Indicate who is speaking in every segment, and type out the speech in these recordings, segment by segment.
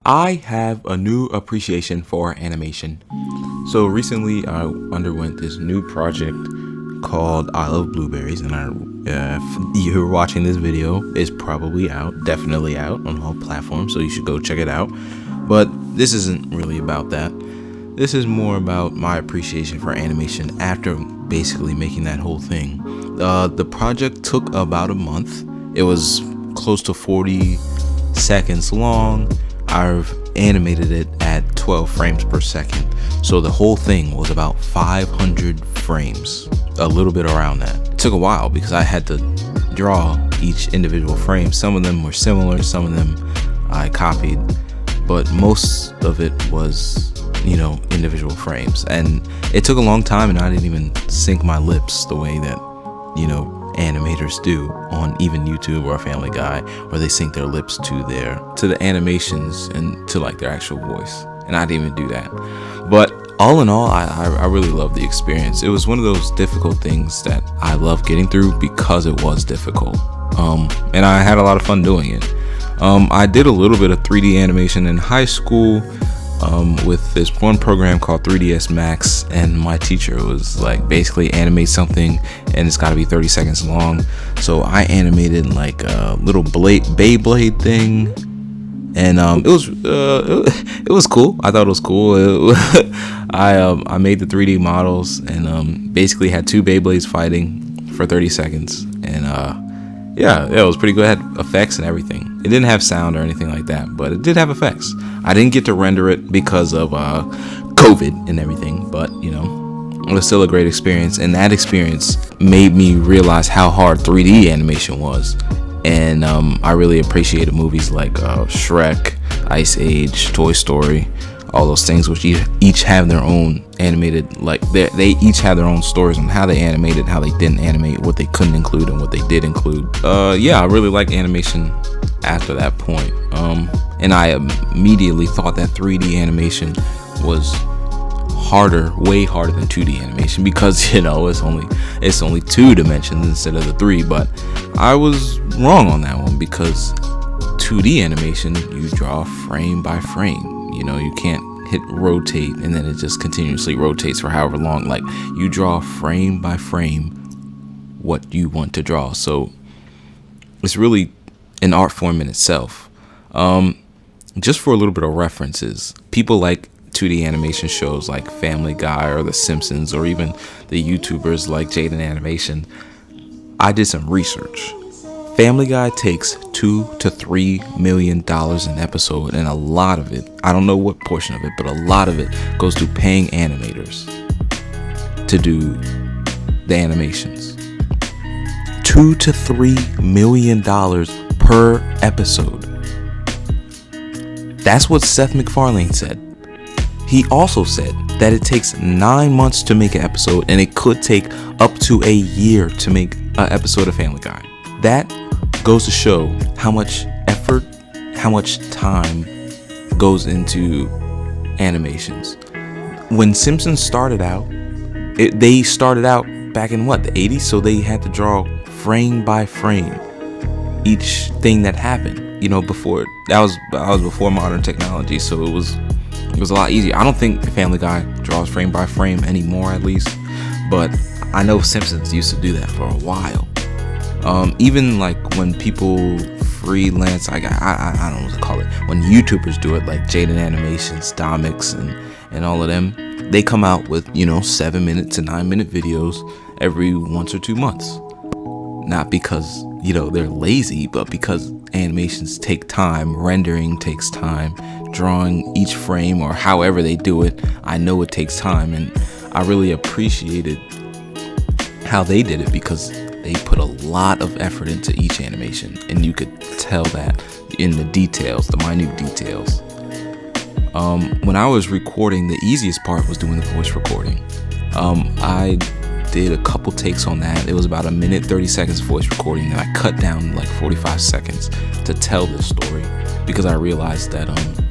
Speaker 1: I have a new appreciation for animation. So recently I underwent this new project called I Love Blueberries, and if you're watching this video, it's probably out, definitely out on all platforms, so you should go check it out. But this isn't really about that. This is more about my appreciation for animation after basically making that whole thing. The project took about a month. It was close to 40 seconds long. I've animated it at 12 frames per second. So the whole thing was about 500 frames, a little bit around that. It took a while because I had to draw each individual frame. Some of them were similar, some of them I copied, but most of it was, individual frames. And it took a long time, and I didn't even sync my lips the way that, animators do on even YouTube or Family Guy, where they sync their lips to the animations and to like their actual voice. And I didn't even do that. But all in all, I really loved the experience. It was one of those difficult things that I love getting through because it was difficult. And I had a lot of fun doing it. I did a little bit of 3D animation in high school with this one program called 3ds Max, and my teacher was like, basically animate something and it's got to be 30 seconds long. So I animated like a little Beyblade thing, and it was cool. I thought it was cool. I made the 3D models and basically had two Beyblades fighting for 30 seconds, and yeah, it was pretty good. It had effects and everything. It didn't have sound or anything like that, but it did have effects. I didn't get to render it because of COVID and everything, but it was still a great experience. And that experience made me realize how hard 3D animation was. And I really appreciated movies like Shrek, Ice Age, Toy Story, all those things, which each have their own animated, like they each have their own stories on how they animated, how they didn't animate, what they couldn't include and what they did include. Yeah, I really liked animation after that point. And I immediately thought that 3D animation was harder, way harder than 2D animation, because it's only 2 dimensions instead of the 3. But I was wrong on that one, because 2D animation, you draw frame by frame. You can't hit rotate and then it just continuously rotates for however long. Like, you draw frame by frame what you want to draw. So it's really an art form in itself. Just for a little bit of references, people like 2D animation shows like Family Guy or The Simpsons, or even the YouTubers like Jaden Animation. I did some research. Family Guy takes $2 to $3 million an episode, and a lot of it, I don't know what portion of it, but a lot of it goes to paying animators to do the animations. $2 to $3 million per episode. That's what Seth MacFarlane said. He also said that it takes 9 months to make an episode, and it could take up to a year to make an episode of Family Guy. That goes to show how much effort, how much time goes into animations. When Simpsons started out, they started out back in the 80s, so they had to draw frame by frame each thing that happened. Before that was before modern technology, so it was a lot easier. I don't think Family Guy draws frame by frame anymore, at least, but I know Simpsons used to do that for a while. Even like when people freelance, I don't know what to call it, when YouTubers do it, like Jaden Animations, Domix, and all of them, they come out with 7-minute to 9-minute videos every 1 or 2 months. Not because they're lazy, but because animations take time, rendering takes time, drawing each frame or however they do it, I know it takes time, and I really appreciated how they did it, because they put a lot of effort into each animation, and you could tell that in the details, the minute details. When I was recording, the easiest part was doing the voice recording. I did a couple takes on that. It was about 1 minute 30 seconds voice recording, and I cut down like 45 seconds to tell this story, because I realized that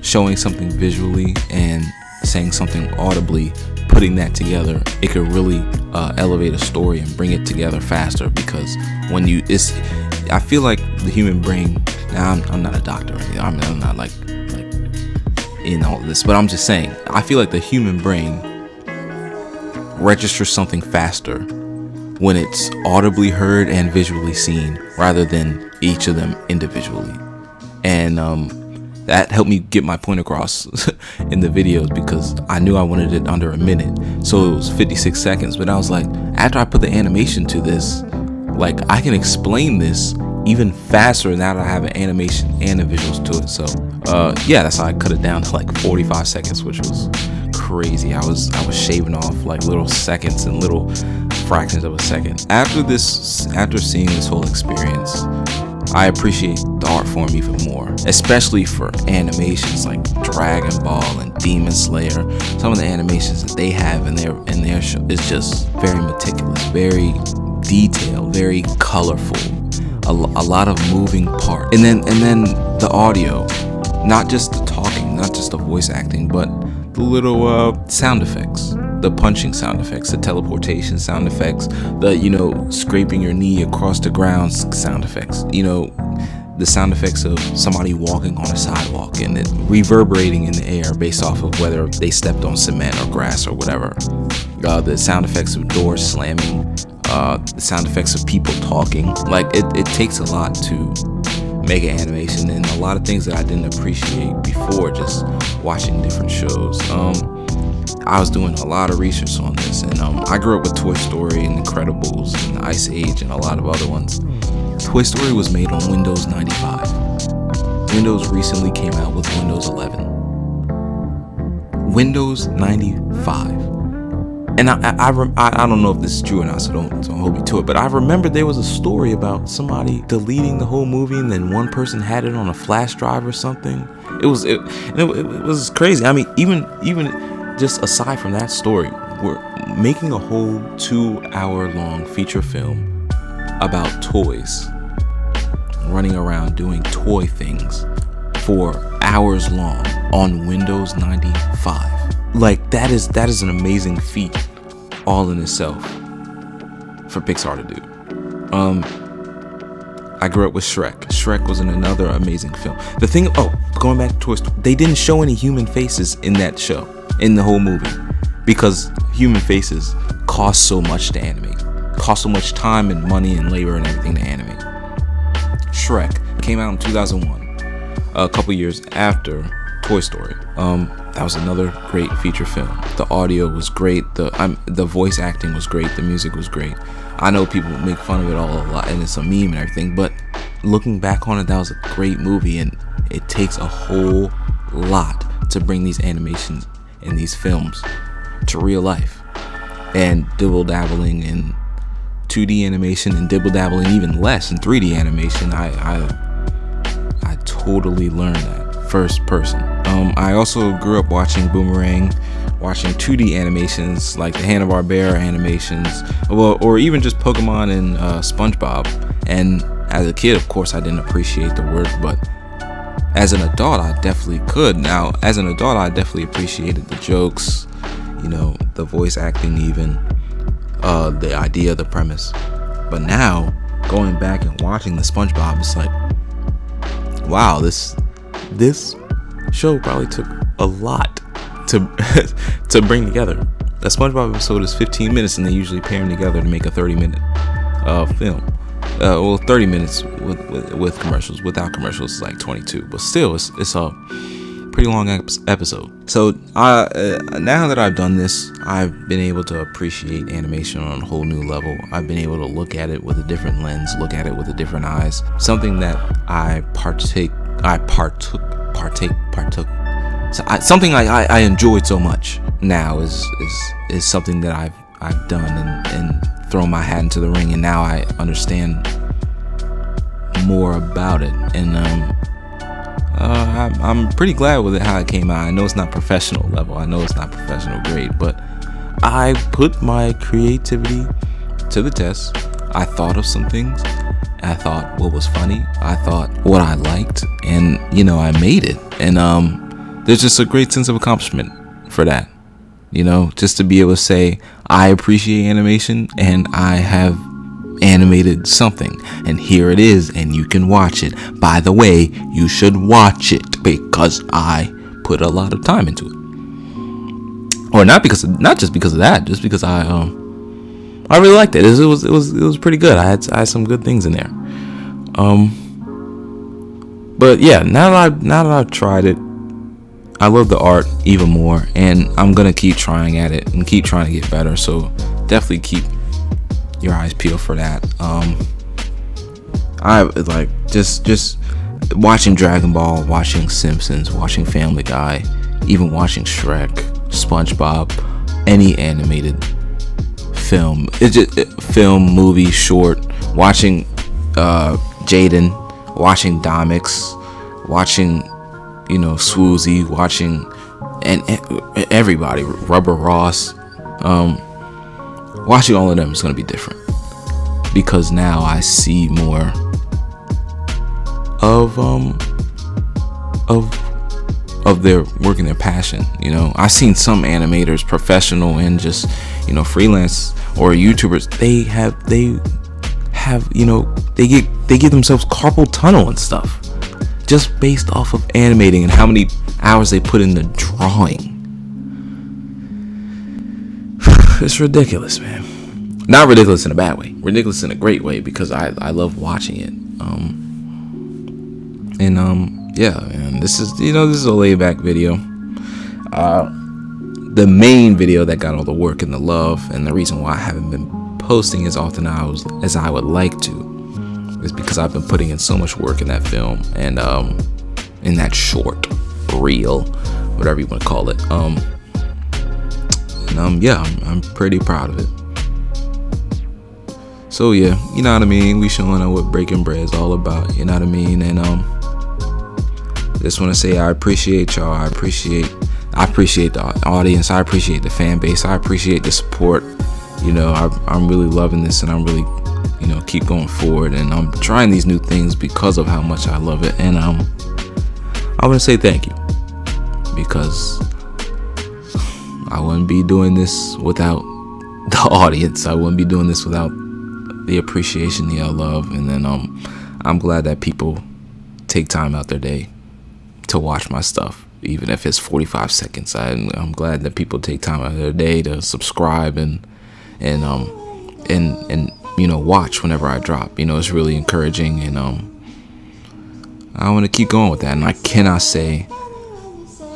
Speaker 1: showing something visually and saying something audibly, putting that together, it could really elevate a story and bring it together faster. Because I feel like the human brain, now I'm not a doctor or anything, I'm not like in all of this, but I'm just saying, I feel like the human brain registers something faster when it's audibly heard and visually seen rather than each of them individually. And that helped me get my point across in the videos, because I knew I wanted it under a minute, so it was 56 seconds. But I was like, after I put the animation to this, like, I can explain this even faster now that I have an animation and the visuals to it. So yeah, that's how I cut it down to like 45 seconds, which was crazy. I was shaving off like little seconds and little fractions of a second. After seeing this whole experience, I appreciate the art form even more, especially for animations like Dragon Ball and Demon Slayer. Some of the animations that they have in their show is just very meticulous, very detailed, very colorful, a lot of moving parts. And then the audio, not just the talking, not just the voice acting, but the little sound effects, the punching sound effects, the teleportation sound effects, the, you know, scraping your knee across the ground sound effects, you know, the sound effects of somebody walking on a sidewalk and it reverberating in the air based off of whether they stepped on cement or grass or whatever. The sound effects of doors slamming, the sound effects of people talking. Like, it takes a lot to make an animation, and a lot of things that I didn't appreciate before just watching different shows. I was doing a lot of research on this, and I grew up with Toy Story and Incredibles and Ice Age and a lot of other ones. Toy Story was made on Windows 95. Windows recently came out with Windows 11. Windows 95. And I don't know if this is true or not, so don't hold me to it, but I remember there was a story about somebody deleting the whole movie, and then one person had it on a flash drive or something. It was crazy. I mean, even just aside from that story, we're making a whole 2-hour-long feature film about toys, running around doing toy things for hours long on Windows 95. Like, that is an amazing feat all in itself for Pixar to do. I grew up with Shrek. Shrek was another amazing film. The thing, going back to Toy Story, they didn't show any human faces in that show, in the whole movie, because human faces cost so much to animate, cost so much time and money and labor and everything to animate. Shrek came out in 2001, a couple years after Toy Story. That was another great feature film. The audio was great. The voice acting was great. The music was great. I know people make fun of it all a lot, and it's a meme and everything, but looking back on it, that was a great movie, and it takes a whole lot to bring these animations and these films to real life. And dibble-dabbling in 2D animation and dibble-dabbling even less in 3D animation, I totally learned that first person. I also grew up watching Boomerang, watching 2D animations like the Hanna-Barbera animations, or even just Pokemon and SpongeBob. And as a kid, of course, I didn't appreciate the work, but as an adult, I definitely could. Now, as an adult, I definitely appreciated the jokes, you know, the voice acting, even the idea, the premise. But now, going back and watching the SpongeBob, it's like, wow, this show probably took a lot to bring together. A SpongeBob episode is 15 minutes, and they usually pair them together to make a 30-minute film. 30 minutes with commercials. Without commercials, it's like 22. But still, it's a pretty long episode. So now that I've done this, I've been able to appreciate animation on a whole new level. I've been able to look at it with a different lens, look at it with a different eyes. Something that I partook. So something I enjoyed so much now is something that I've done and thrown my hat into the ring, and now I understand more about it. And I'm pretty glad with it how it came out. I know it's not professional level. I know it's not professional grade, but I put my creativity to the test. I thought of some things. I thought what was funny. I thought what I liked, and I made it. And there's just a great sense of accomplishment for that. Just to be able to say I appreciate animation and I have animated something, and here it is, and you can watch it. By the way, you should watch it because I put a lot of time into it. Or not just because of that, just because I really liked it. It was pretty good. I had some good things in there. But yeah, now that I've tried it, I love the art even more, and I'm gonna keep trying at it and keep trying to get better. So definitely keep your eyes peeled for that. I like just watching Dragon Ball, watching Simpsons, watching Family Guy, even watching Shrek, SpongeBob, any animated film, movie, short, watching Jaden, watching Domix, watching Swoozy, watching and everybody, Rubber Ross, watching all of them is going to be different, because now I see more of their work and their passion. I've seen some animators, professional and just freelance or YouTubers, they give themselves carpal tunnel and stuff just based off of animating and how many hours they put in the drawing. It's ridiculous, man. Not ridiculous in a bad way, ridiculous in a great way, because I love watching it. Yeah, man, this is a laid back video. The main video that got all the work and the love, and the reason why I haven't been posting as often as I would like to, is because I've been putting in so much work in that film and in that short reel, whatever you want to call it. Yeah, I'm pretty proud of it. So yeah, you know what I mean, we showing up what Breaking Bread is all about, you know what I mean. And just want to say I appreciate y'all. I appreciate the audience. I appreciate the fan base. I appreciate the support. I'm really loving this, and I'm really keep going forward, and I'm trying these new things because of how much I love it. And I want to say thank you, because I wouldn't be doing this without the audience. I wouldn't be doing this without the appreciation, the love. And then I'm glad that people take time out their day to watch my stuff, even if it's 45 seconds. I'm glad that people take time out of their day to subscribe and watch whenever I drop. It's really encouraging, and I want to keep going with that. And I cannot say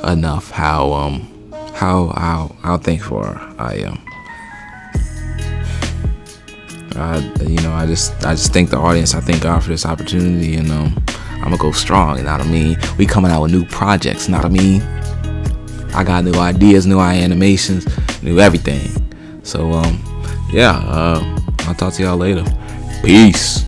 Speaker 1: enough how thankful I am. I just thank the audience. I thank God for this opportunity, and I'm gonna go strong. You know what I mean? We coming out with new projects. You know what I mean? I got new ideas, new animations, new everything. So yeah, I'll talk to y'all later. Peace.